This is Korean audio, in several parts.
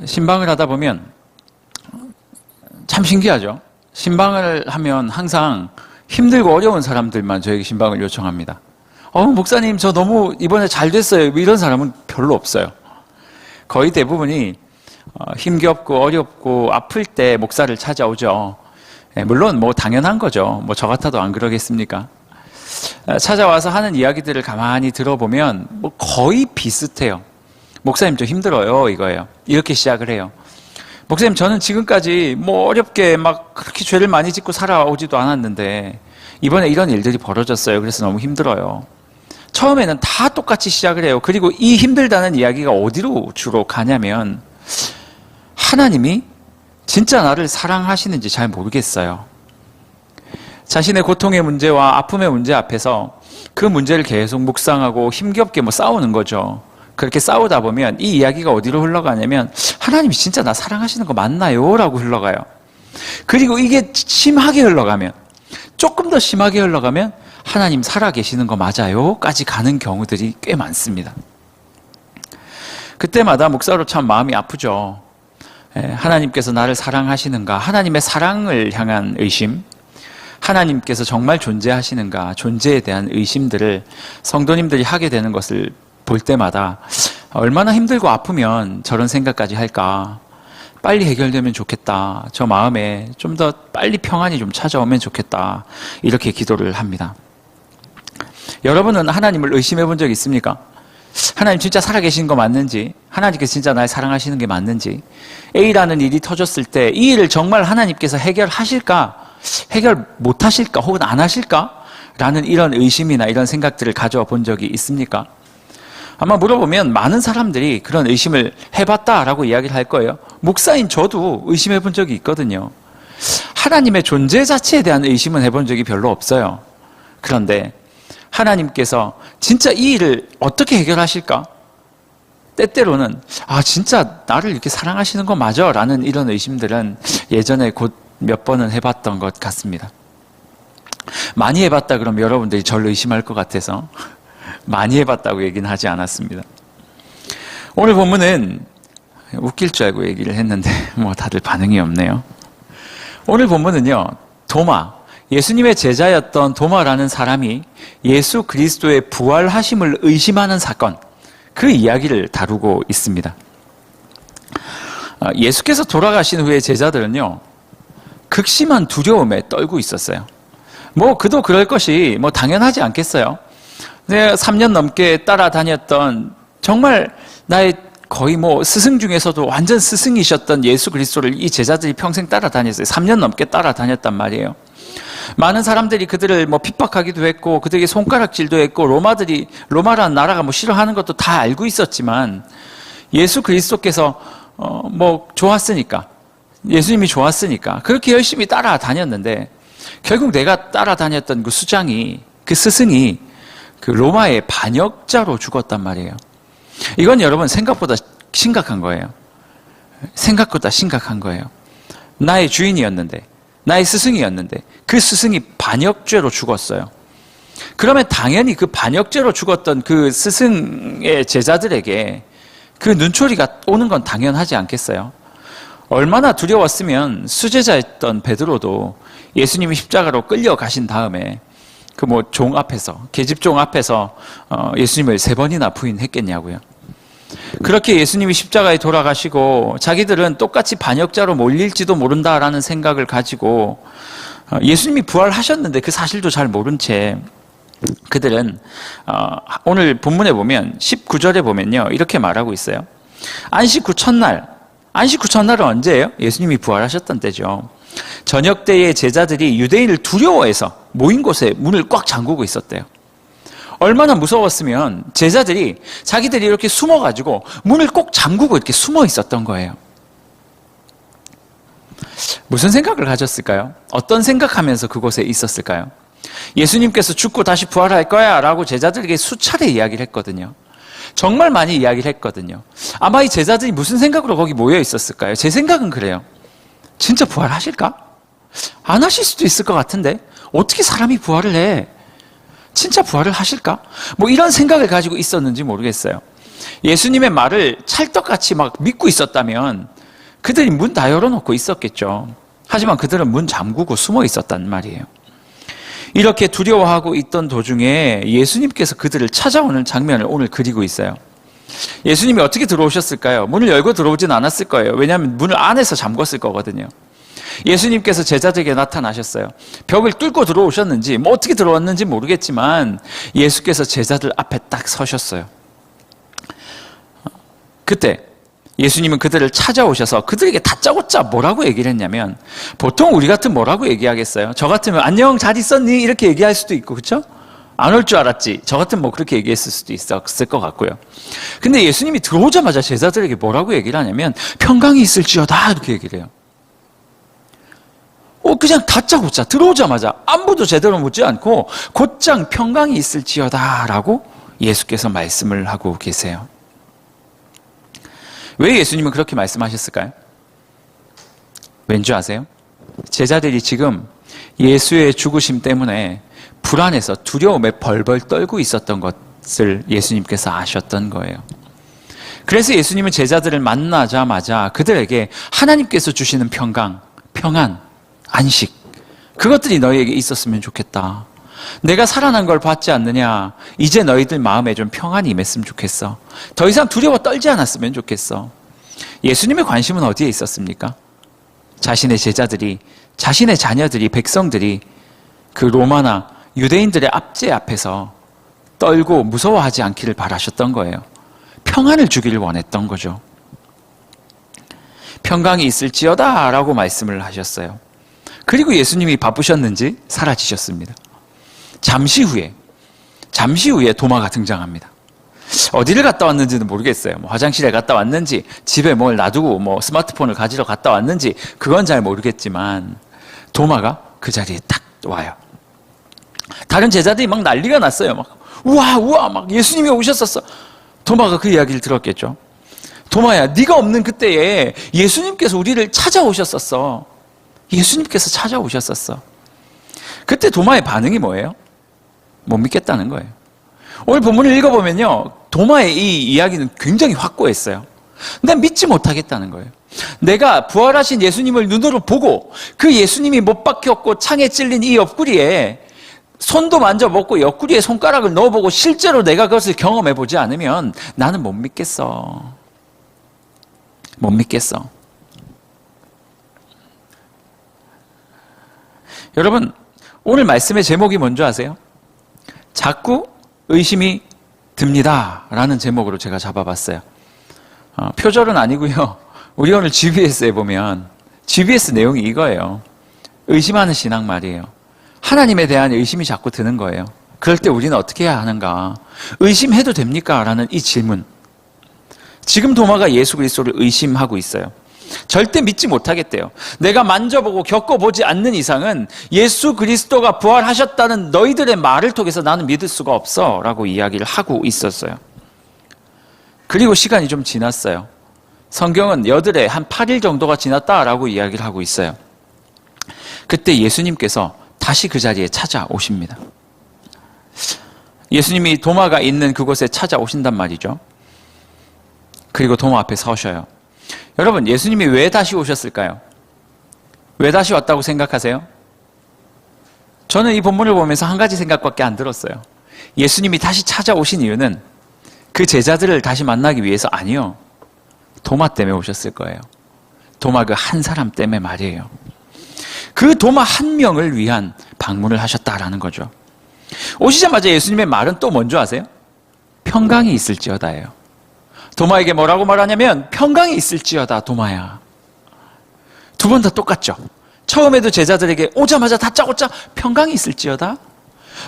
신방을 하다 보면 참 신기하죠. 신방을 하면 항상 힘들고 어려운 사람들만 저에게 신방을 요청합니다. 목사님 저 너무 이번에 잘 됐어요. 이런 사람은 별로 없어요. 거의 대부분이 힘겹고 어렵고 아플 때 목사를 찾아오죠. 물론 뭐 당연한 거죠. 뭐 저 같아도 안 그러겠습니까? 찾아와서 하는 이야기들을 가만히 들어보면 뭐 거의 비슷해요. 목사님 저 힘들어요 이거예요. 이렇게 시작을 해요. 목사님 저는 지금까지 뭐 어렵게 막 그렇게 죄를 많이 짓고 살아오지도 않았는데 이번에 이런 일들이 벌어졌어요. 그래서 너무 힘들어요. 처음에는 다 똑같이 시작을 해요. 그리고 이 힘들다는 이야기가 어디로 주로 가냐면 하나님이 진짜 나를 사랑하시는지 잘 모르겠어요. 자신의 고통의 문제와 아픔의 문제 앞에서 그 문제를 계속 묵상하고 힘겹게 뭐 싸우는 거죠. 그렇게 싸우다 보면 이 이야기가 어디로 흘러가냐면 하나님이 진짜 나 사랑하시는 거 맞나요? 라고 흘러가요. 그리고 이게 심하게 흘러가면 조금 더 심하게 흘러가면 하나님 살아계시는 거 맞아요? 까지 가는 경우들이 꽤 많습니다. 그때마다 목사로 참 마음이 아프죠. 하나님께서 나를 사랑하시는가? 하나님의 사랑을 향한 의심, 하나님께서 정말 존재하시는가? 존재에 대한 의심들을 성도님들이 하게 되는 것을 볼 때마다 얼마나 힘들고 아프면 저런 생각까지 할까? 빨리 해결되면 좋겠다. 저 마음에 좀 더 빨리 평안이 좀 찾아오면 좋겠다. 이렇게 기도를 합니다. 여러분은 하나님을 의심해 본 적 있습니까? 하나님 진짜 살아계신 거 맞는지, 하나님께서 진짜 날 사랑하시는 게 맞는지, A라는 일이 터졌을 때 이 일을 정말 하나님께서 해결하실까, 해결 못 하실까, 혹은 안 하실까? 라는 이런 의심이나 이런 생각들을 가져와 본 적이 있습니까? 아마 물어보면 많은 사람들이 그런 의심을 해봤다라고 이야기를 할 거예요. 목사인 저도 의심해 본 적이 있거든요. 하나님의 존재 자체에 대한 의심은 해본 적이 별로 없어요. 그런데 하나님께서 진짜 이 일을 어떻게 해결하실까? 때때로는 진짜 나를 이렇게 사랑하시는 거 맞아? 라는 이런 의심들은 예전에 곧 몇 번은 해봤던 것 같습니다. 많이 해봤다 그러면 여러분들이 저를 의심할 것 같아서 많이 해봤다고 얘기는 하지 않았습니다. 오늘 본문은 웃길 줄 알고 얘기를 했는데 뭐 다들 반응이 없네요. 오늘 본문은요, 도마, 예수님의 제자였던 도마라는 사람이 예수 그리스도의 부활하심을 의심하는 사건, 그 이야기를 다루고 있습니다. 예수께서 돌아가신 후에 제자들은요, 극심한 두려움에 떨고 있었어요. 뭐 그도 그럴 것이 뭐 당연하지 않겠어요? 내가 3년 넘게 따라다녔던 정말 나의 거의 뭐 스승 중에서도 완전 스승이셨던 예수 그리스도를 이 제자들이 평생 따라다녔어요. 3년 넘게 따라다녔단 말이에요. 많은 사람들이 그들을 뭐 핍박하기도 했고 그들에게 손가락질도 했고 로마라는 나라가 뭐 싫어하는 것도 다 알고 있었지만 예수 그리스도께서 뭐 좋았으니까, 예수님이 좋았으니까 그렇게 열심히 따라다녔는데 결국 내가 따라다녔던 그 수장이, 그 스승이 그 로마의 반역자로 죽었단 말이에요. 이건 여러분 생각보다 심각한 거예요. 생각보다 심각한 거예요. 나의 주인이었는데, 나의 스승이었는데 그 스승이 반역죄로 죽었어요. 그러면 당연히 그 반역죄로 죽었던 그 스승의 제자들에게 그 눈초리가 오는 건 당연하지 않겠어요? 얼마나 두려웠으면 수제자였던 베드로도 예수님이 십자가로 끌려가신 다음에 그 뭐 종 앞에서, 계집종 앞에서 예수님을 3번이나 부인했겠냐고요. 그렇게 예수님이 십자가에 돌아가시고 자기들은 똑같이 반역자로 몰릴지도 모른다라는 생각을 가지고 예수님이 부활하셨는데 그 사실도 잘 모른 채 그들은 오늘 본문에 보면 19절에 보면요, 이렇게 말하고 있어요. 안식 후 첫날, 안식 후 첫날은 언제예요? 예수님이 부활하셨던 때죠. 저녁 때에 제자들이 유대인을 두려워해서 모인 곳에 문을 꽉 잠그고 있었대요. 얼마나 무서웠으면 제자들이 자기들이 이렇게 숨어가지고 문을 꼭 잠그고 이렇게 숨어 있었던 거예요. 무슨 생각을 가졌을까요? 어떤 생각하면서 그곳에 있었을까요? 예수님께서 죽고 다시 부활할 거야 라고 제자들에게 수차례 이야기를 했거든요. 정말 많이 이야기를 했거든요. 아마 이 제자들이 무슨 생각으로 거기 모여 있었을까요? 제 생각은 그래요. 진짜 부활하실까? 안 하실 수도 있을 것 같은데 어떻게 사람이 부활을 해? 진짜 부활을 하실까? 뭐 이런 생각을 가지고 있었는지 모르겠어요. 예수님의 말을 찰떡같이 막 믿고 있었다면 그들이 문 다 열어놓고 있었겠죠. 하지만 그들은 문 잠그고 숨어 있었단 말이에요. 이렇게 두려워하고 있던 도중에 예수님께서 그들을 찾아오는 장면을 오늘 그리고 있어요. 예수님이 어떻게 들어오셨을까요? 문을 열고 들어오진 않았을 거예요. 왜냐하면 문을 안에서 잠궜을 거거든요. 예수님께서 제자들에게 나타나셨어요. 벽을 뚫고 들어오셨는지 뭐 어떻게 들어왔는지 모르겠지만 예수께서 제자들 앞에 딱 서셨어요. 그때 예수님은 그들을 찾아오셔서 그들에게 다짜고짜 뭐라고 얘기를 했냐면, 보통 우리 같으면 뭐라고 얘기하겠어요? 저 같으면 안녕 잘 있었니? 이렇게 얘기할 수도 있고, 그렇죠? 안 올 줄 알았지. 저 같으면 뭐 그렇게 얘기했을 수도 있었을 것 같고요. 근데 예수님이 들어오자마자 제자들에게 뭐라고 얘기를 하냐면 평강이 있을지어다 이렇게 얘기를 해요. 그냥 다짜고짜 들어오자마자 안부도 제대로 묻지 않고 곧장 평강이 있을지어다 라고 예수께서 말씀을 하고 계세요. 왜 예수님은 그렇게 말씀하셨을까요? 왠지 아세요? 제자들이 지금 예수의 죽으심 때문에 불안해서 두려움에 벌벌 떨고 있었던 것을 예수님께서 아셨던 거예요. 그래서 예수님은 제자들을 만나자마자 그들에게 하나님께서 주시는 평강, 평안, 안식, 그것들이 너희에게 있었으면 좋겠다. 내가 살아난 걸 봤지 않느냐. 이제 너희들 마음에 좀 평안이 임했으면 좋겠어. 더 이상 두려워 떨지 않았으면 좋겠어. 예수님의 관심은 어디에 있었습니까? 자신의 제자들이, 자신의 자녀들이, 백성들이 그 로마나 유대인들의 압제 앞에서 떨고 무서워하지 않기를 바라셨던 거예요. 평안을 주기를 원했던 거죠. 평강이 있을지어다 라고 말씀을 하셨어요. 그리고 예수님이 바쁘셨는지 사라지셨습니다. 잠시 후에 도마가 등장합니다. 어디를 갔다 왔는지는 모르겠어요. 뭐 화장실에 갔다 왔는지, 집에 뭘 놔두고 뭐 스마트폰을 가지러 갔다 왔는지, 그건 잘 모르겠지만, 도마가 그 자리에 딱 와요. 다른 제자들이 막 난리가 났어요. 막, 우와, 막 예수님이 오셨었어. 도마가 그 이야기를 들었겠죠. 도마야, 네가 없는 그때에 예수님께서 우리를 찾아오셨었어. 예수님께서 찾아오셨었어. 그때 도마의 반응이 뭐예요? 못 믿겠다는 거예요. 오늘 본문을 읽어보면요, 도마의 이 이야기는 굉장히 확고했어요. 난 믿지 못하겠다는 거예요. 내가 부활하신 예수님을 눈으로 보고 그 예수님이 못 박혔고 창에 찔린 이 옆구리에 손도 만져보고 옆구리에 손가락을 넣어보고 실제로 내가 그것을 경험해보지 않으면 나는 못 믿겠어. 못 믿겠어. 여러분, 오늘 말씀의 제목이 뭔지 아세요? 자꾸 의심이 듭니다 라는 제목으로 제가 잡아봤어요. 표절은 아니고요. 우리 오늘 GBS에 보면 GBS 내용이 이거예요. 의심하는 신앙 말이에요. 하나님에 대한 의심이 자꾸 드는 거예요. 그럴 때 우리는 어떻게 해야 하는가? 의심해도 됩니까? 라는 이 질문. 지금 도마가 예수 그리스도를 의심하고 있어요. 절대 믿지 못하겠대요. 내가 만져보고 겪어보지 않는 이상은 예수 그리스도가 부활하셨다는 너희들의 말을 통해서 나는 믿을 수가 없어 라고 이야기를 하고 있었어요. 그리고 시간이 좀 지났어요. 성경은 여들에 한 8일 정도가 지났다라고 이야기를 하고 있어요. 그때 예수님께서 다시 그 자리에 찾아오십니다. 예수님이 도마가 있는 그곳에 찾아오신단 말이죠. 그리고 도마 앞에 서셔요. 여러분, 예수님이 왜 다시 오셨을까요? 왜 다시 왔다고 생각하세요? 저는 이 본문을 보면서 한 가지 생각밖에 안 들었어요. 예수님이 다시 찾아오신 이유는 그 제자들을 다시 만나기 위해서 아니요. 도마 때문에 오셨을 거예요. 도마 그 한 사람 때문에 말이에요. 그 도마 한 명을 위한 방문을 하셨다라는 거죠. 오시자마자 예수님의 말은 또 뭔지 아세요? 평강이 있을지어다예요. 도마에게 뭐라고 말하냐면 평강이 있을지어다 도마야. 두 번 다 똑같죠. 처음에도 제자들에게 오자마자 다짜고짜 평강이 있을지어다.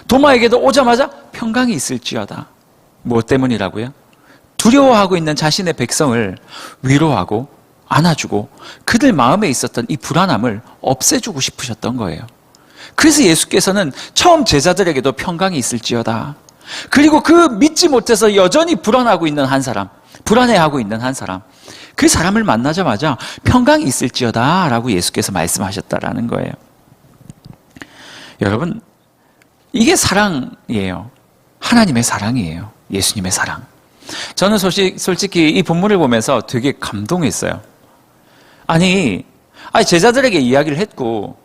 도마에게도 오자마자 평강이 있을지어다. 무엇 때문이라고요? 두려워하고 있는 자신의 백성을 위로하고 안아주고 그들 마음에 있었던 이 불안함을 없애주고 싶으셨던 거예요. 그래서 예수께서는 처음 제자들에게도 평강이 있을지어다. 그리고 그 믿지 못해서 여전히 불안하고 있는 한 사람, 불안해하고 있는 한 사람, 그 사람을 만나자마자 평강이 있을지어다 라고 예수께서 말씀하셨다라는 거예요. 여러분, 이게 사랑이에요. 하나님의 사랑이에요. 예수님의 사랑. 저는 솔직히 이 본문을 보면서 되게 감동했어요. 아니 제자들에게 이야기를 했고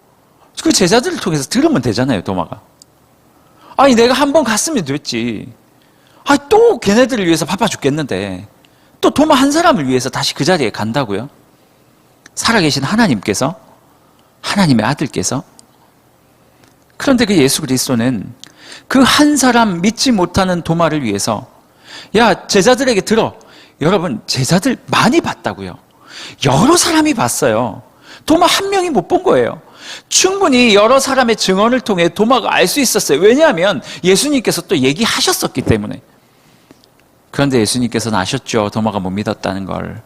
그 제자들을 통해서 들으면 되잖아요, 도마가. 아니 내가 한 번 갔으면 됐지. 아니 또 걔네들을 위해서 바빠 죽겠는데 또 도마 한 사람을 위해서 다시 그 자리에 간다고요? 살아계신 하나님께서, 하나님의 아들께서. 그런데 그 예수 그리스도는 그 한 사람 믿지 못하는 도마를 위해서, 야 제자들에게 들어. 여러분 제자들 많이 봤다고요. 여러 사람이 봤어요. 도마 한 명이 못 본 거예요. 충분히 여러 사람의 증언을 통해 도마가 알 수 있었어요. 왜냐하면 예수님께서 또 얘기하셨었기 때문에. 그런데 예수님께서는 아셨죠, 도마가 못 믿었다는 걸.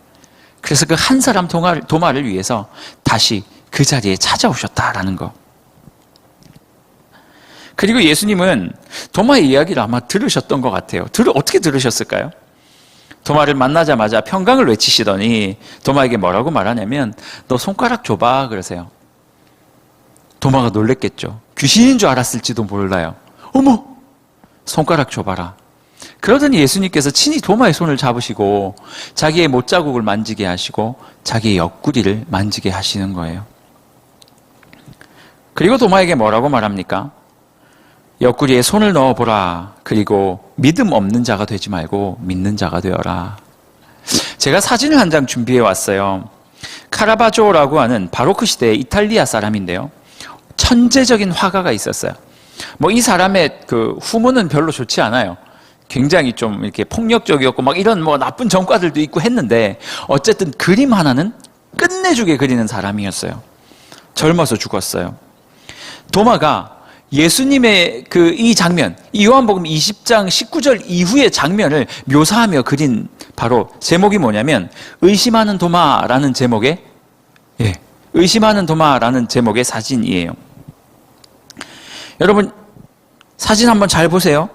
그래서 그 한 사람 도마를 위해서 다시 그 자리에 찾아오셨다라는 거. 그리고 예수님은 도마의 이야기를 아마 들으셨던 것 같아요. 어떻게 들으셨을까요? 도마를 만나자마자 평강을 외치시더니 도마에게 뭐라고 말하냐면 너 손가락 줘봐 그러세요. 도마가 놀랬겠죠. 귀신인 줄 알았을지도 몰라요. 어머, 손가락 줘봐라. 그러더니 예수님께서 친히 도마의 손을 잡으시고 자기의 못자국을 만지게 하시고 자기의 옆구리를 만지게 하시는 거예요. 그리고 도마에게 뭐라고 말합니까? 옆구리에 손을 넣어보라. 그리고 믿음 없는 자가 되지 말고 믿는 자가 되어라. 제가 사진을 한 장 준비해 왔어요. 카라바조라고 하는 바로크 시대의 이탈리아 사람인데요. 천재적인 화가가 있었어요. 이 사람의 그 후문은 별로 좋지 않아요. 굉장히 좀 이렇게 폭력적이었고 막 이런 나쁜 전과들도 있고 했는데 어쨌든 그림 하나는 끝내주게 그리는 사람이었어요. 젊어서 죽었어요. 도마가 예수님의 이 장면, 이 요한복음 20장 19절 이후의 장면을 묘사하며 그린 바로 제목이 뭐냐면 의심하는 도마라는 제목의 의심하는 도마라는 제목의 사진이에요. 여러분 사진 한번 잘 보세요.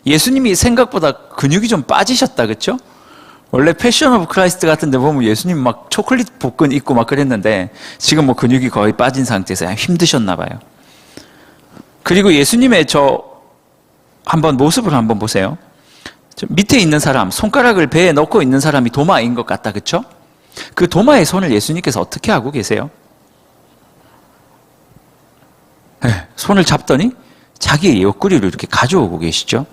예수님이 생각보다 근육이 좀 빠지셨다, 그렇죠? 원래 패션 오브 크라이스트 같은 데 보면 예수님 막 초콜릿 복근 입고 막 그랬는데 지금 근육이 거의 빠진 상태에서 힘드셨나 봐요. 그리고 예수님의 한번 모습을 한번 보세요. 밑에 있는 사람, 손가락을 배에 넣고 있는 사람이 도마인 것 같다, 그렇죠? 그 도마의 손을 예수님께서 어떻게 하고 계세요? 손을 잡더니 자기의 옆구리를 이렇게 가져오고 계시죠.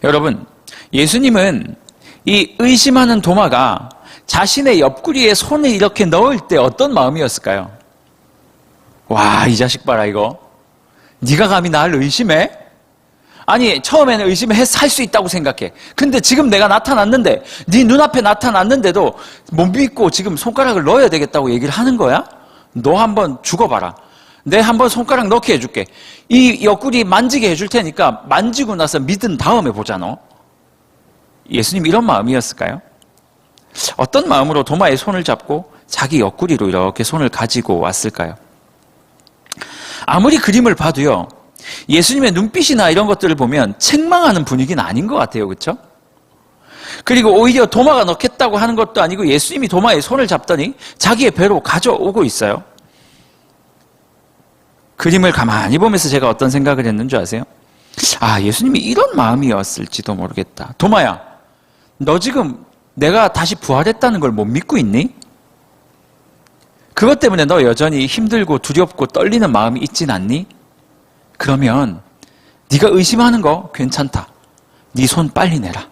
여러분, 예수님은 이 의심하는 도마가 자신의 옆구리에 손을 이렇게 넣을 때 어떤 마음이었을까요? 와, 이 자식 봐라 이거. 네가 감히 나를 의심해? 아니 처음에는 의심해서 할 수 있다고 생각해. 근데 지금 내가 나타났는데, 네 눈앞에 나타났는데도 못 믿고 지금 손가락을 넣어야 되겠다고 얘기를 하는 거야? 너 한번 죽어봐라. 내 한번 손가락 넣게 해줄게. 이 옆구리 만지게 해줄 테니까 만지고 나서 믿은 다음에 보자 너. 예수님 이런 마음이었을까요? 어떤 마음으로 도마의 손을 잡고 자기 옆구리로 이렇게 손을 가지고 왔을까요? 아무리 그림을 봐도요, 예수님의 눈빛이나 이런 것들을 보면 책망하는 분위기는 아닌 것 같아요, 그렇죠? 그리고 오히려 도마가 넣겠다고 하는 것도 아니고 예수님이 도마의 손을 잡더니 자기의 배로 가져오고 있어요. 그림을 가만히 보면서 제가 어떤 생각을 했는 줄 아세요? 아, 예수님이 이런 마음이었을지도 모르겠다. 도마야, 너 지금 내가 다시 부활했다는 걸 못 믿고 있니? 그것 때문에 너 여전히 힘들고 두렵고 떨리는 마음이 있진 않니? 그러면 네가 의심하는 거 괜찮다. 네 손 빨리 내라.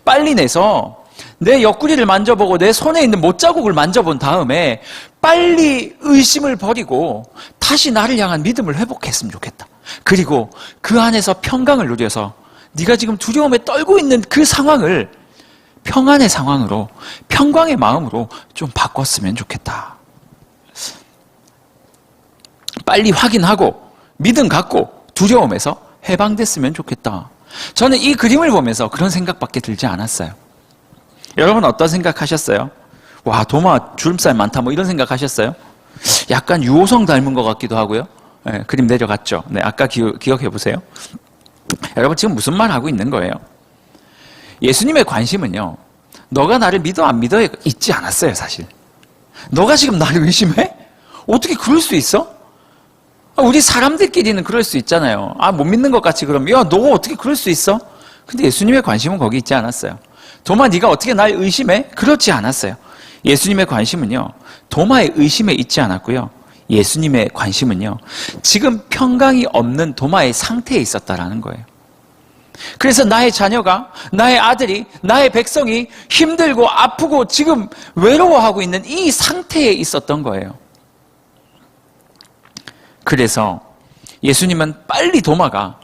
빨리 내서 내 옆구리를 만져보고 내 손에 있는 못자국을 만져본 다음에 빨리 의심을 버리고 다시 나를 향한 믿음을 회복했으면 좋겠다. 그리고 그 안에서 평강을 누려서 네가 지금 두려움에 떨고 있는 그 상황을 평안의 상황으로, 평강의 마음으로 좀 바꿨으면 좋겠다. 빨리 확인하고 믿음 갖고 두려움에서 해방됐으면 좋겠다. 저는 이 그림을 보면서 그런 생각밖에 들지 않았어요. 여러분 어떤 생각하셨어요? 와, 도마 주름살 많다 뭐 이런 생각하셨어요? 약간 유호성 닮은 것 같기도 하고요. 네, 그림 내려갔죠. 네, 아까 기억해 보세요. 여러분 지금 무슨 말 하고 있는 거예요? 예수님의 관심은요, 너가 나를 믿어 안 믿어에 있지 않았어요. 사실 너가 지금 나를 의심해? 어떻게 그럴 수 있어? 우리 사람들끼리는 그럴 수 있잖아요. 아, 못 믿는 것 같이 그러면 야, 너가 어떻게 그럴 수 있어? 근데 예수님의 관심은 거기 있지 않았어요. 도마, 네가 어떻게 날 의심해? 그렇지 않았어요. 예수님의 관심은요, 도마의 의심에 있지 않았고요. 예수님의 관심은요, 지금 평강이 없는 도마의 상태에 있었다라는 거예요. 그래서 나의 자녀가, 나의 아들이, 나의 백성이 힘들고 아프고 지금 외로워하고 있는 이 상태에 있었던 거예요. 그래서 예수님은 빨리 도마가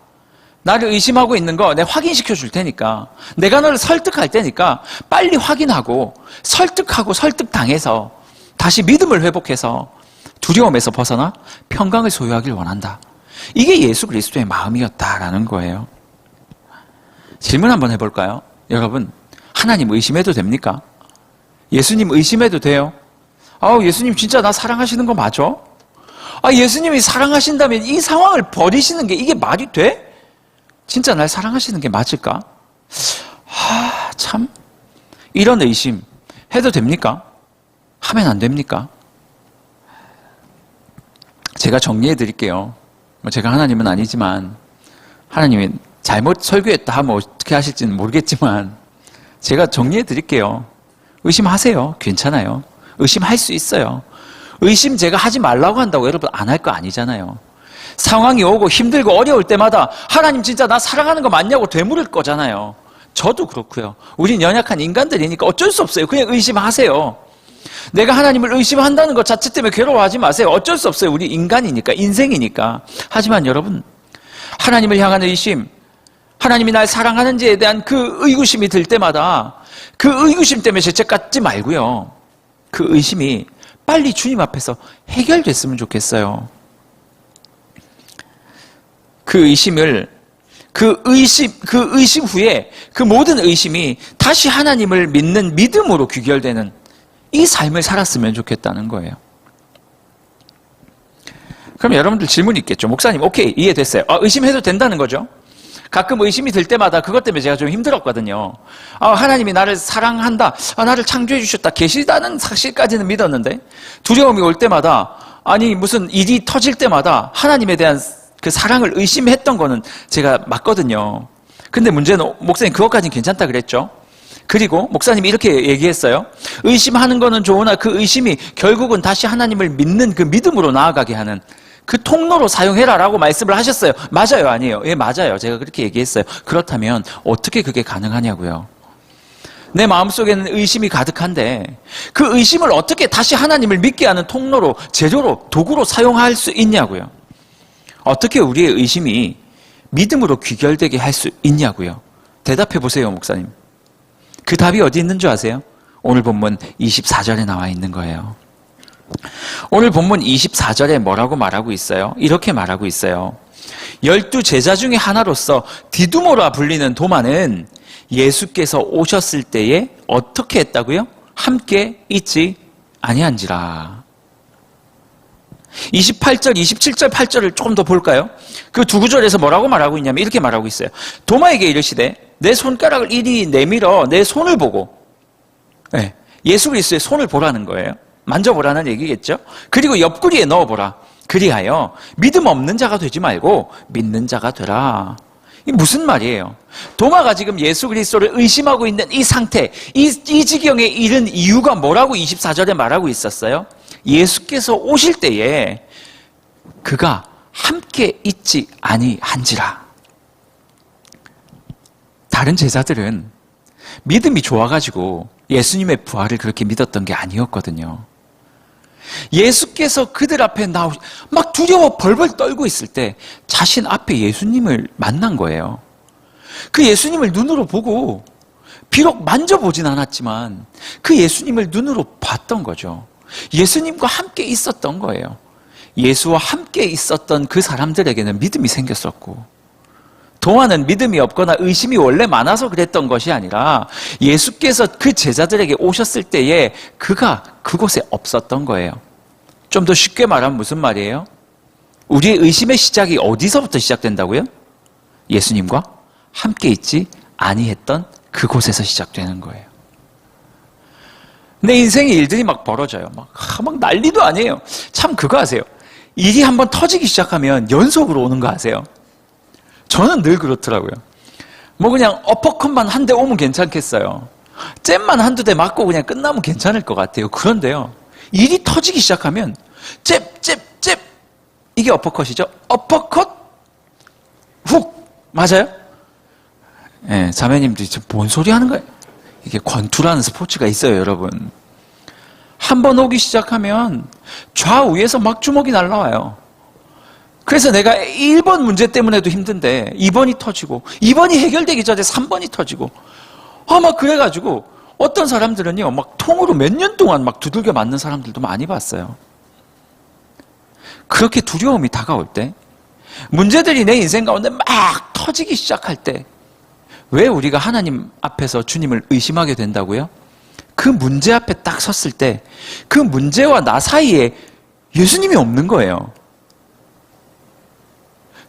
나를 의심하고 있는 거 내가 확인시켜 줄 테니까, 내가 너를 설득할 테니까 빨리 확인하고 설득하고 설득당해서 다시 믿음을 회복해서 두려움에서 벗어나 평강을 소유하길 원한다. 이게 예수 그리스도의 마음이었다라는 거예요. 질문 한번 해볼까요? 여러분, 하나님 의심해도 됩니까? 예수님 의심해도 돼요? 예수님 진짜 나 사랑하시는 거 맞아? 예수님이 사랑하신다면 이 상황을 버리시는 게 이게 말이 돼? 진짜 날 사랑하시는 게 맞을까? 참, 이런 의심 해도 됩니까? 하면 안 됩니까? 제가 정리해 드릴게요. 제가 하나님은 아니지만, 하나님이 잘못 설교했다 하면 어떻게 하실지는 모르겠지만, 제가 정리해 드릴게요. 의심하세요. 괜찮아요. 의심할 수 있어요. 의심 제가 하지 말라고 한다고 여러분 안 할 거 아니잖아요. 상황이 오고 힘들고 어려울 때마다 하나님 진짜 나 사랑하는 거 맞냐고 되물을 거잖아요. 저도 그렇고요. 우린 연약한 인간들이니까 어쩔 수 없어요. 그냥 의심하세요. 내가 하나님을 의심한다는 것 자체 때문에 괴로워하지 마세요. 어쩔 수 없어요. 우리 인간이니까, 인생이니까. 하지만 여러분, 하나님을 향한 의심, 하나님이 날 사랑하는지에 대한 그 의구심이 들 때마다 그 의구심 때문에 죄책 갖지 말고요. 그 의심이 빨리 주님 앞에서 해결됐으면 좋겠어요. 그 의심 후에 그 모든 의심이 다시 하나님을 믿는 믿음으로 귀결되는 이 삶을 살았으면 좋겠다는 거예요. 그럼 여러분들 질문이 있겠죠. 목사님, 오케이, 이해됐어요. 의심해도 된다는 거죠. 가끔 의심이 들 때마다 그것 때문에 제가 좀 힘들었거든요. 하나님이 나를 사랑한다, 나를 창조해 주셨다, 계시다는 사실까지는 믿었는데, 두려움이 올 때마다, 무슨 일이 터질 때마다 하나님에 대한 그 사랑을 의심했던 거는 제가 맞거든요. 근데 문제는 목사님 그것까지는 괜찮다 그랬죠. 그리고 목사님이 이렇게 얘기했어요. 의심하는 거는 좋으나 그 의심이 결국은 다시 하나님을 믿는 그 믿음으로 나아가게 하는 그 통로로 사용해라라고 말씀을 하셨어요. 맞아요, 아니에요? 예, 맞아요. 제가 그렇게 얘기했어요. 그렇다면 어떻게 그게 가능하냐고요. 내 마음속에는 의심이 가득한데 그 의심을 어떻게 다시 하나님을 믿게 하는 통로로, 재료로, 도구로 사용할 수 있냐고요. 어떻게 우리의 의심이 믿음으로 귀결되게 할 수 있냐고요. 대답해 보세요, 목사님. 그 답이 어디 있는 줄 아세요? 오늘 본문 24절에 나와 있는 거예요. 오늘 본문 24절에 뭐라고 말하고 있어요? 이렇게 말하고 있어요. 12 제자 중에 하나로서 디두모라 불리는 도마는 예수께서 오셨을 때에 어떻게 했다고요? 함께 있지 아니한지라. 28절, 27절, 8절을 조금 더 볼까요? 그 두 구절에서 뭐라고 말하고 있냐면 이렇게 말하고 있어요. 도마에게 이르시되 내 손가락을 이리 내밀어 내 손을 보고, 네, 예수 그리스도의 손을 보라는 거예요. 만져보라는 얘기겠죠. 그리고 옆구리에 넣어보라. 그리하여 믿음 없는 자가 되지 말고 믿는 자가 되라. 이게 무슨 말이에요? 도마가 지금 예수 그리스도를 의심하고 있는 이 상태, 이 지경에 이른 이유가 뭐라고 24절에 말하고 있었어요? 예수께서 오실 때에 그가 함께 있지 아니한지라. 다른 제자들은 믿음이 좋아가지고 예수님의 부활을 그렇게 믿었던 게 아니었거든요. 예수께서 그들 앞에 막 두려워 벌벌 떨고 있을 때 자신 앞에 예수님을 만난 거예요. 그 예수님을 눈으로 보고, 비록 만져보진 않았지만 그 예수님을 눈으로 봤던 거죠. 예수님과 함께 있었던 거예요. 예수와 함께 있었던 그 사람들에게는 믿음이 생겼었고, 도마는 믿음이 없거나 의심이 원래 많아서 그랬던 것이 아니라 예수께서 그 제자들에게 오셨을 때에 그가 그곳에 없었던 거예요. 좀 더 쉽게 말하면 무슨 말이에요? 우리의 의심의 시작이 어디서부터 시작된다고요? 예수님과 함께 있지 아니했던 그곳에서 시작되는 거예요. 내 인생의 일들이 막 벌어져요. 막 난리도 아니에요. 참 그거 아세요? 일이 한번 터지기 시작하면 연속으로 오는 거 아세요? 저는 늘 그렇더라고요. 뭐 그냥 어퍼컷만 한 대 오면 괜찮겠어요. 잽만 한두 대 맞고 그냥 끝나면 괜찮을 것 같아요. 그런데요, 일이 터지기 시작하면 잽 이게 어퍼컷이죠. 어퍼컷 훅 맞아요? 예, 자매님들이 뭔 소리 하는 거예요? 이게 권투라는 스포츠가 있어요, 여러분. 한 번 오기 시작하면 좌우에서 막 주먹이 날라와요. 그래서 내가 1번 문제 때문에도 힘든데 2번이 터지고 2번이 해결되기 전에 3번이 터지고 막 그래가지고 어떤 사람들은요, 막 통으로 몇 년 동안 막 두들겨 맞는 사람들도 많이 봤어요. 그렇게 두려움이 다가올 때, 문제들이 내 인생 가운데 막 터지기 시작할 때, 왜 우리가 하나님 앞에서 주님을 의심하게 된다고요? 그 문제 앞에 딱 섰을 때 그 문제와 나 사이에 예수님이 없는 거예요.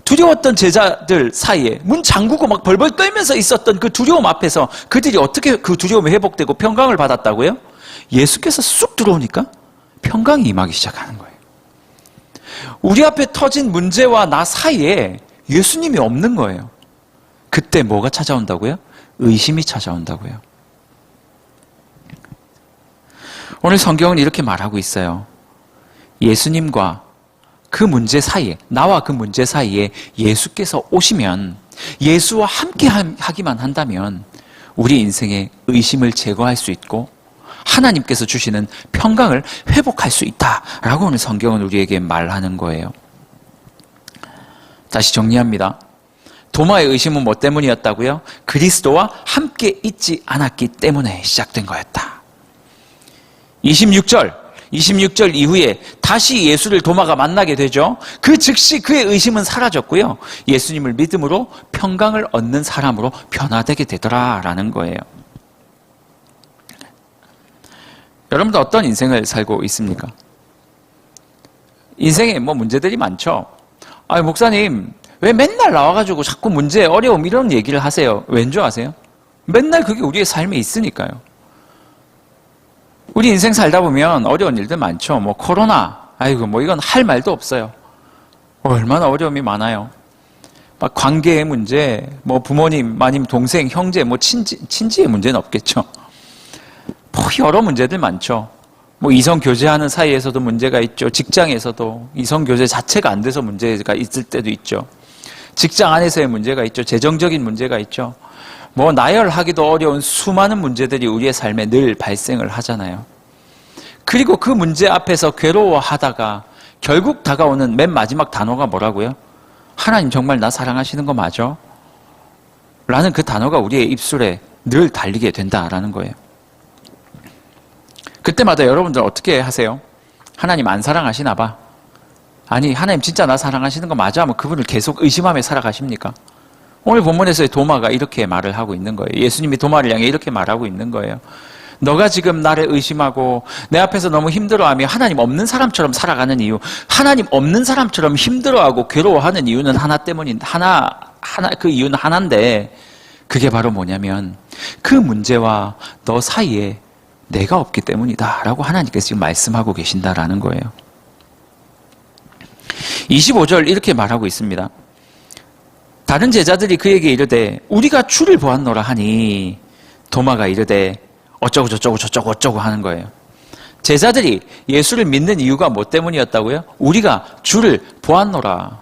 두려웠던 제자들 사이에 문 잠그고 막 벌벌 떨면서 있었던 그 두려움 앞에서 그들이 어떻게 그 두려움이 회복되고 평강을 받았다고요? 예수께서 쑥 들어오니까 평강이 임하기 시작하는 거예요. 우리 앞에 터진 문제와 나 사이에 예수님이 없는 거예요. 그때 뭐가 찾아온다고요? 의심이 찾아온다고요. 오늘 성경은 이렇게 말하고 있어요. 예수님과 그 문제 사이에, 나와 그 문제 사이에 예수께서 오시면, 예수와 함께 하기만 한다면 우리 인생의 의심을 제거할 수 있고 하나님께서 주시는 평강을 회복할 수 있다라고 오늘 성경은 우리에게 말하는 거예요. 다시 정리합니다. 도마의 의심은 뭐 때문이었다고요? 그리스도와 함께 있지 않았기 때문에 시작된 거였다. 26절 이후에 다시 예수를 도마가 만나게 되죠. 그 즉시 그의 의심은 사라졌고요, 예수님을 믿음으로 평강을 얻는 사람으로 변화되게 되더라라는 거예요. 여러분도 어떤 인생을 살고 있습니까? 인생에 뭐 문제들이 많죠. 목사님 왜 맨날 나와가지고 자꾸 문제, 어려움 이런 얘기를 하세요? 왠 줄 아세요? 맨날 그게 우리의 삶에 있으니까요. 우리 인생 살다 보면 어려운 일들 많죠. 뭐 코로나, 뭐 이건 할 말도 없어요. 얼마나 어려움이 많아요. 막 관계의 문제, 뭐 부모님, 아니면 동생, 형제, 뭐 친지의 문제는 없겠죠. 뭐 여러 문제들 많죠. 뭐 이성 교제하는 사이에서도 문제가 있죠. 직장에서도 이성 교제 자체가 안 돼서 문제가 있을 때도 있죠. 직장 안에서의 문제가 있죠. 재정적인 문제가 있죠. 뭐 나열하기도 어려운 수많은 문제들이 우리의 삶에 늘 발생을 하잖아요. 그리고 그 문제 앞에서 괴로워하다가 결국 다가오는 맨 마지막 단어가 뭐라고요? 하나님 정말 나 사랑하시는 거 맞아? 라는 그 단어가 우리의 입술에 늘 달리게 된다라는 거예요. 그때마다 여러분들 어떻게 하세요? 하나님 안 사랑하시나 봐. 아니 하나님 진짜 나 사랑하시는 거 맞아? 하면 그분을 계속 의심하며 살아가십니까? 오늘 본문에서의 도마가 이렇게 말을 하고 있는 거예요. 예수님이 도마를 향해 이렇게 말하고 있는 거예요. 너가 지금 나를 의심하고 내 앞에서 너무 힘들어하며 하나님 없는 사람처럼 살아가는 이유, 하나님 없는 사람처럼 힘들어하고 괴로워하는 이유는 그 이유는 하나인데, 그게 바로 뭐냐면 그 문제와 너 사이에 내가 없기 때문이다 라고 하나님께서 지금 말씀하고 계신다라는 거예요. 25절 이렇게 말하고 있습니다. 다른 제자들이 그에게 이르되 우리가 주를 보았노라 하니 도마가 이르되 어쩌고 저쩌고 하는 거예요. 제자들이 예수를 믿는 이유가 뭐 때문이었다고요? 우리가 주를 보았노라.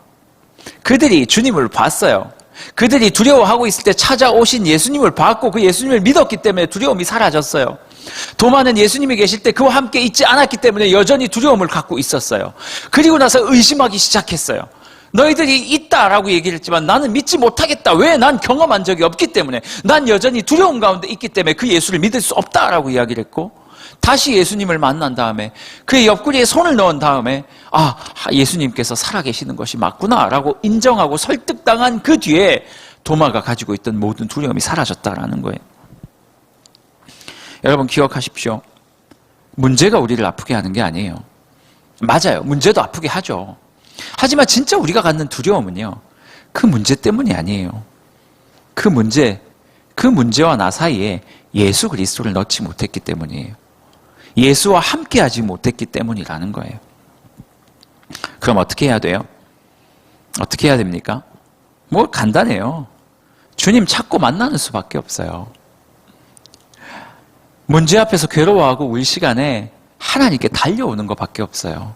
그들이 주님을 봤어요. 그들이 두려워하고 있을 때 찾아오신 예수님을 봤고 그 예수님을 믿었기 때문에 두려움이 사라졌어요. 도마는 예수님이 계실 때 그와 함께 있지 않았기 때문에 여전히 두려움을 갖고 있었어요. 그리고 나서 의심하기 시작했어요. 너희들이 있다라고 얘기를 했지만 나는 믿지 못하겠다. 왜? 난 경험한 적이 없기 때문에, 난 여전히 두려움 가운데 있기 때문에 그 예수를 믿을 수 없다라고 이야기를 했고, 다시 예수님을 만난 다음에 그의 옆구리에 손을 넣은 다음에 예수님께서 살아계시는 것이 맞구나라고 인정하고 설득당한 그 뒤에 도마가 가지고 있던 모든 두려움이 사라졌다라는 거예요. 여러분 기억하십시오. 문제가 우리를 아프게 하는 게 아니에요. 맞아요. 문제도 아프게 하죠. 하지만 진짜 우리가 갖는 두려움은요, 그 문제 때문이 아니에요. 그 문제와 나 사이에 예수 그리스도를 넣지 못했기 때문이에요. 예수와 함께하지 못했기 때문이라는 거예요. 그럼 어떻게 해야 돼요? 어떻게 해야 됩니까? 뭐 간단해요. 주님 찾고 만나는 수밖에 없어요. 문제 앞에서 괴로워하고 울 시간에 하나님께 달려오는 것밖에 없어요.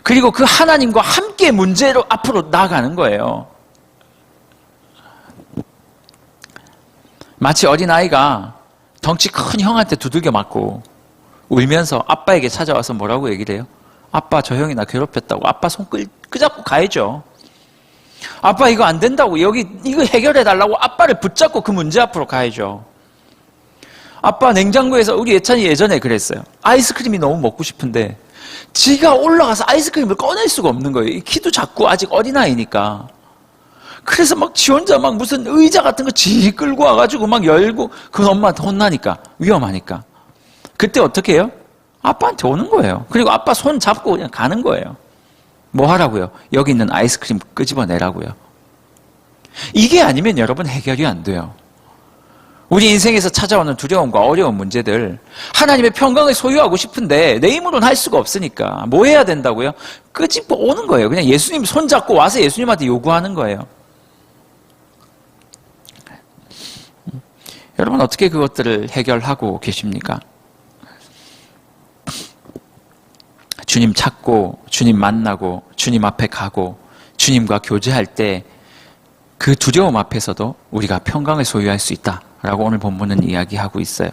그리고 그 하나님과 함께 문제로 앞으로 나아가는 거예요. 마치 어린아이가 덩치 큰 형한테 두들겨 맞고 울면서 아빠에게 찾아와서 뭐라고 얘기를 해요? 아빠, 저 형이 나 괴롭혔다고. 아빠 손 끄잡고 가야죠. 아빠 이거 안 된다고. 여기 이거 해결해 달라고 아빠를 붙잡고 그 문제 앞으로 가야죠. 아빠 냉장고에서 우리 예찬이 예전에 그랬어요. 아이스크림이 너무 먹고 싶은데 지가 올라가서 아이스크림을 꺼낼 수가 없는 거예요. 키도 작고 아직 어린아이니까. 그래서 막 지 혼자 막 무슨 의자 같은 거 지 끌고 와가지고 막 열고 그건 엄마한테 혼나니까 위험하니까. 그때 어떻게 해요? 아빠한테 오는 거예요. 그리고 아빠 손 잡고 그냥 가는 거예요. 뭐 하라고요? 여기 있는 아이스크림 끄집어내라고요. 이게 아니면 여러분 해결이 안 돼요. 우리 인생에서 찾아오는 두려움과 어려운 문제들, 하나님의 평강을 소유하고 싶은데 내 힘으로는 할 수가 없으니까 뭐 해야 된다고요? 끄집어 오는 거예요. 그냥 예수님 손잡고 와서 예수님한테 요구하는 거예요. 여러분 어떻게 그것들을 해결하고 계십니까? 주님 찾고 주님 만나고 주님 앞에 가고 주님과 교제할 때 그 두려움 앞에서도 우리가 평강을 소유할 수 있다라고 오늘 본문은 이야기하고 있어요.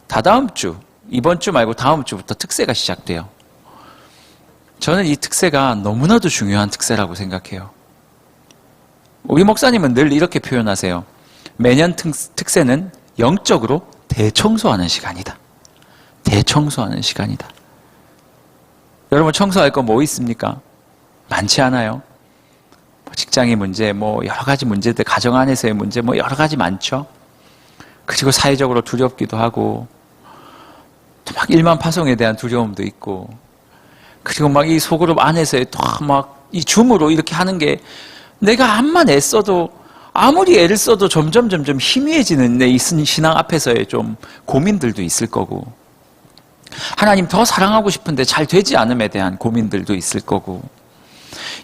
다다음 주, 이번 주 말고 다음 주부터 특세가 시작돼요. 저는 이 특세가 너무나도 중요한 특세라고 생각해요. 우리 목사님은 늘 이렇게 표현하세요. 매년 특세는 영적으로 대청소하는 시간이다. 대청소하는 시간이다. 여러분 청소할 거 뭐 있습니까? 많지 않아요? 직장의 문제, 뭐 여러 가지 문제들, 가정 안에서의 문제, 뭐 여러 가지 많죠. 그리고 사회적으로 두렵기도 하고, 또 막 일만파송에 대한 두려움도 있고, 그리고 막 이 소그룹 안에서의 또 막 이 줌으로 이렇게 하는 게 내가 암만 애써도 아무리 애를 써도 점점 희미해지는 내 이 신앙 앞에서의 좀 고민들도 있을 거고, 하나님 더 사랑하고 싶은데 잘 되지 않음에 대한 고민들도 있을 거고,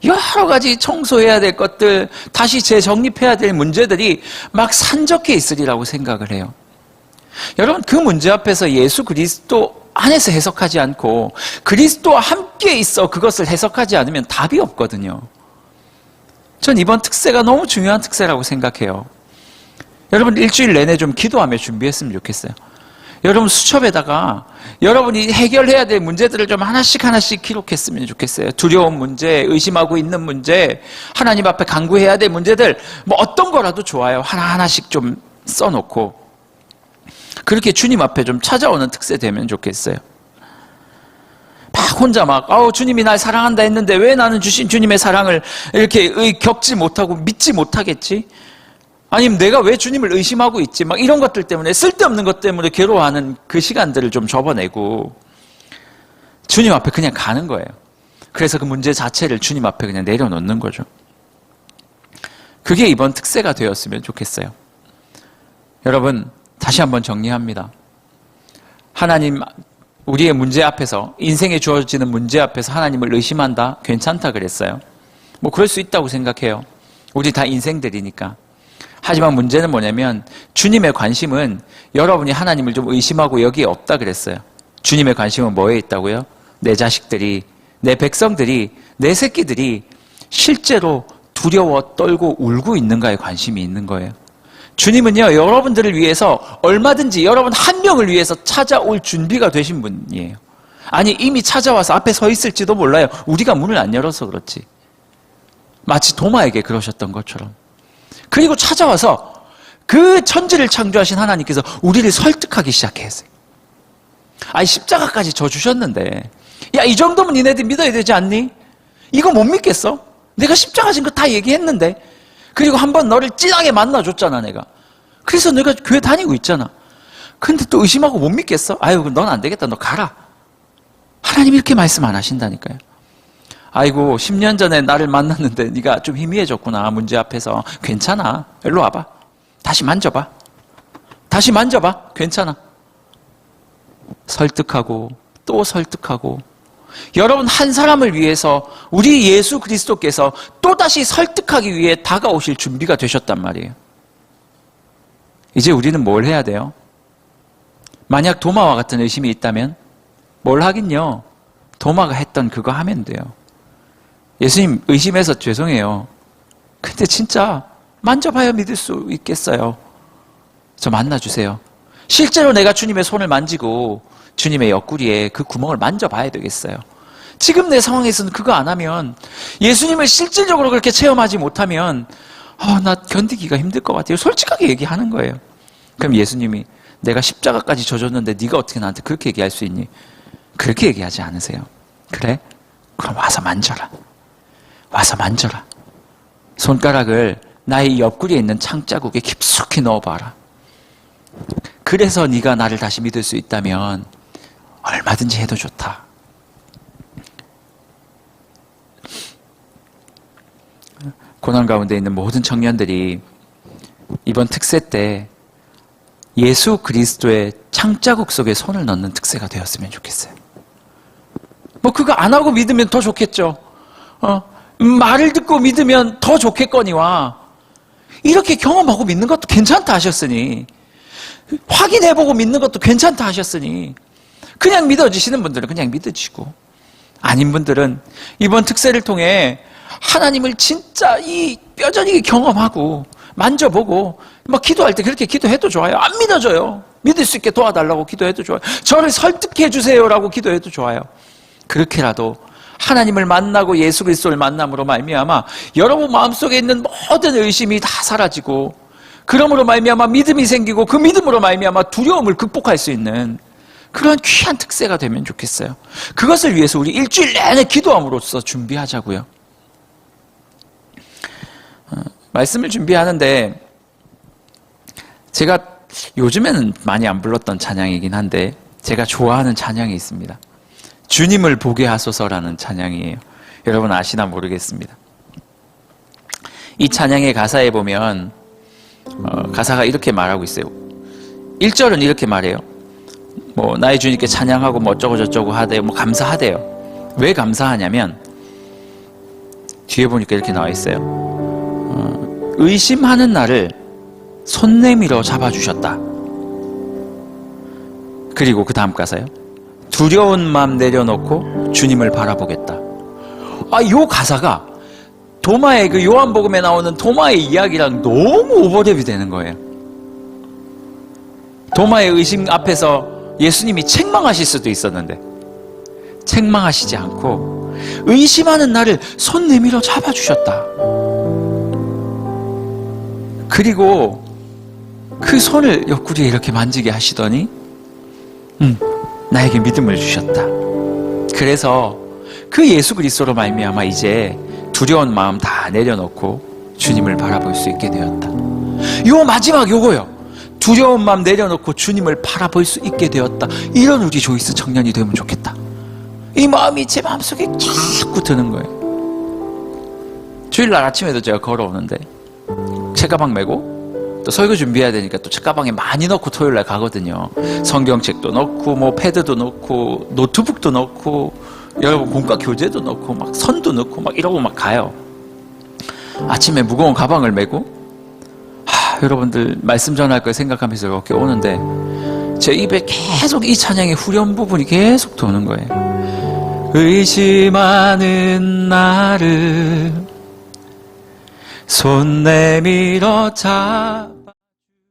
여러 가지 청소해야 될 것들, 다시 재정립해야 될 문제들이 막 산적해 있으리라고 생각을 해요. 여러분 그 문제 앞에서 예수 그리스도 안에서 해석하지 않고 그리스도와 함께 있어 그것을 해석하지 않으면 답이 없거든요. 전 이번 특세가 너무 중요한 특세라고 생각해요. 여러분 일주일 내내 좀 기도하며 준비했으면 좋겠어요. 여러분 수첩에다가 여러분이 해결해야 될 문제들을 좀 하나씩 기록했으면 좋겠어요. 두려운 문제, 의심하고 있는 문제, 하나님 앞에 간구해야 될 문제들, 뭐 어떤 거라도 좋아요. 하나씩 좀 써놓고 그렇게 주님 앞에 좀 찾아오는 특세 되면 좋겠어요. 막 혼자 주님이 날 사랑한다 했는데 왜 나는 주신 주님의 사랑을 이렇게 겪지 못하고 믿지 못하겠지? 아니면 내가 왜 주님을 의심하고 있지? 막 이런 것들 때문에, 쓸데없는 것 때문에 괴로워하는 그 시간들을 좀 접어내고 주님 앞에 그냥 가는 거예요. 그래서 그 문제 자체를 주님 앞에 그냥 내려놓는 거죠. 그게 이번 특세가 되었으면 좋겠어요. 여러분 다시 한번 정리합니다. 하나님, 우리의 문제 앞에서, 인생에 주어지는 문제 앞에서 하나님을 의심한다? 괜찮다 그랬어요. 뭐 그럴 수 있다고 생각해요. 우리 다 인생들이니까. 하지만 문제는 뭐냐면 주님의 관심은 여러분이 하나님을 좀 의심하고 여기에 없다 그랬어요. 주님의 관심은 뭐에 있다고요? 내 자식들이, 내 백성들이, 내 새끼들이 실제로 두려워 떨고 울고 있는가에 관심이 있는 거예요. 주님은요, 여러분들을 위해서 얼마든지 여러분 한 명을 위해서 찾아올 준비가 되신 분이에요. 아니 이미 찾아와서 앞에 서 있을지도 몰라요. 우리가 문을 안 열어서 그렇지. 마치 도마에게 그러셨던 것처럼. 그리고 찾아와서 그 천지를 창조하신 하나님께서 우리를 설득하기 시작했어요. 아니 십자가까지 져 주셨는데 야, 이 정도면 니네들 믿어야 되지 않니? 이거 못 믿겠어? 내가 십자가 진 거 다 얘기했는데. 그리고 한번 너를 찐하게 만나줬잖아 내가. 그래서 내가 교회 다니고 있잖아. 근데 또 의심하고 못 믿겠어? 아유 그럼 넌 안 되겠다, 너 가라. 하나님 이렇게 말씀 안 하신다니까요. 아이고 10년 전에 나를 만났는데 네가 좀 희미해졌구나 문제 앞에서. 괜찮아, 일로 와봐. 다시 만져봐. 다시 만져봐. 괜찮아. 설득하고 또 설득하고 여러분 한 사람을 위해서 우리 예수 그리스도께서 또다시 설득하기 위해 다가오실 준비가 되셨단 말이에요. 이제 우리는 뭘 해야 돼요? 만약 도마와 같은 의심이 있다면 뭘 하긴요? 도마가 했던 그거 하면 돼요. 예수님 의심해서 죄송해요. 근데 진짜 만져봐야 믿을 수 있겠어요. 저 만나주세요. 실제로 내가 주님의 손을 만지고 주님의 옆구리에 그 구멍을 만져봐야 되겠어요. 지금 내 상황에서는 그거 안 하면, 예수님을 실질적으로 그렇게 체험하지 못하면 나 견디기가 힘들 것 같아요. 솔직하게 얘기하는 거예요. 그럼 예수님이 내가 십자가까지 져줬는데 네가 어떻게 나한테 그렇게 얘기할 수 있니? 그렇게 얘기하지 않으세요. 그래? 그럼 와서 만져라. 와서 만져라. 손가락을 나의 옆구리에 있는 창자국에 깊숙이 넣어봐라. 그래서 네가 나를 다시 믿을 수 있다면 얼마든지 해도 좋다. 고난 가운데 있는 모든 청년들이 이번 특세 때 예수 그리스도의 창자국 속에 손을 넣는 특세가 되었으면 좋겠어요. 뭐 그거 안 하고 믿으면 더 좋겠죠. 말을 듣고 믿으면 더 좋겠거니와, 이렇게 경험하고 믿는 것도 괜찮다 하셨으니, 확인해보고 믿는 것도 괜찮다 하셨으니, 그냥 믿어지시는 분들은 그냥 믿어지고, 아닌 분들은 이번 특세를 통해 하나님을 진짜 이 뼈저리게 경험하고 만져보고, 막 기도할 때 그렇게 기도해도 좋아요. 안 믿어져요. 믿을 수 있게 도와달라고 기도해도 좋아요. 저를 설득해 주세요라고 기도해도 좋아요. 그렇게라도 하나님을 만나고 예수 그리스도를 만남으로 말미암아 여러분 마음속에 있는 모든 의심이 다 사라지고, 그러므로 말미암아 믿음이 생기고, 그 믿음으로 말미암아 두려움을 극복할 수 있는 그런 귀한 특세가 되면 좋겠어요. 그것을 위해서 우리 일주일 내내 기도함으로써 준비하자고요. 말씀을 준비하는데 제가 요즘에는 많이 안 불렀던 찬양이긴 한데 제가 좋아하는 찬양이 있습니다. 주님을 보게 하소서라는 찬양이에요. 여러분 아시나 모르겠습니다. 이 찬양의 가사에 보면 가사가 이렇게 말하고 있어요. 1절은 이렇게 말해요. 뭐 나의 주님께 찬양하고 뭐 어쩌고 저쩌고 하대요. 뭐 감사하대요. 왜 감사하냐면 뒤에 보니까 이렇게 나와 있어요. 의심하는 나를 손 내밀어 잡아주셨다. 그리고 그 다음 가사요. 두려운 마음 내려놓고 주님을 바라보겠다. 요 가사가 도마의 그 요한복음에 나오는 도마의 이야기랑 너무 오버랩이 되는 거예요. 도마의 의심 앞에서 예수님이 책망하실 수도 있었는데 책망하시지 않고 의심하는 나를 손 내밀어 잡아주셨다. 그리고 그 손을 옆구리에 이렇게 만지게 하시더니 나에게 믿음을 주셨다. 그래서 그 예수 그리스도로 말미암아 이제 두려운 마음 다 내려놓고 주님을 바라볼 수 있게 되었다. 요 마지막 요거요. 두려운 마음 내려놓고 주님을 바라볼 수 있게 되었다. 이런 우리 조이스 청년이 되면 좋겠다. 이 마음이 제 마음속에 자꾸 드는 거예요. 주일날 아침에도 제가 걸어오는데 책가방 메고 또 설교 준비해야 되니까 또 책가방에 많이 넣고 토요일날 가거든요. 성경책도 넣고 뭐 패드도 넣고 노트북도 넣고 여러분 공과 교재도 넣고 막 선도 넣고 막 이러고 막 가요. 아침에 무거운 가방을 메고 여러분들 말씀 전할 걸 생각하면서 이렇게 오는데 제 입에 계속 이 찬양의 후렴 부분이 계속 도는 거예요. 의심하는 나를 손 내밀어 잡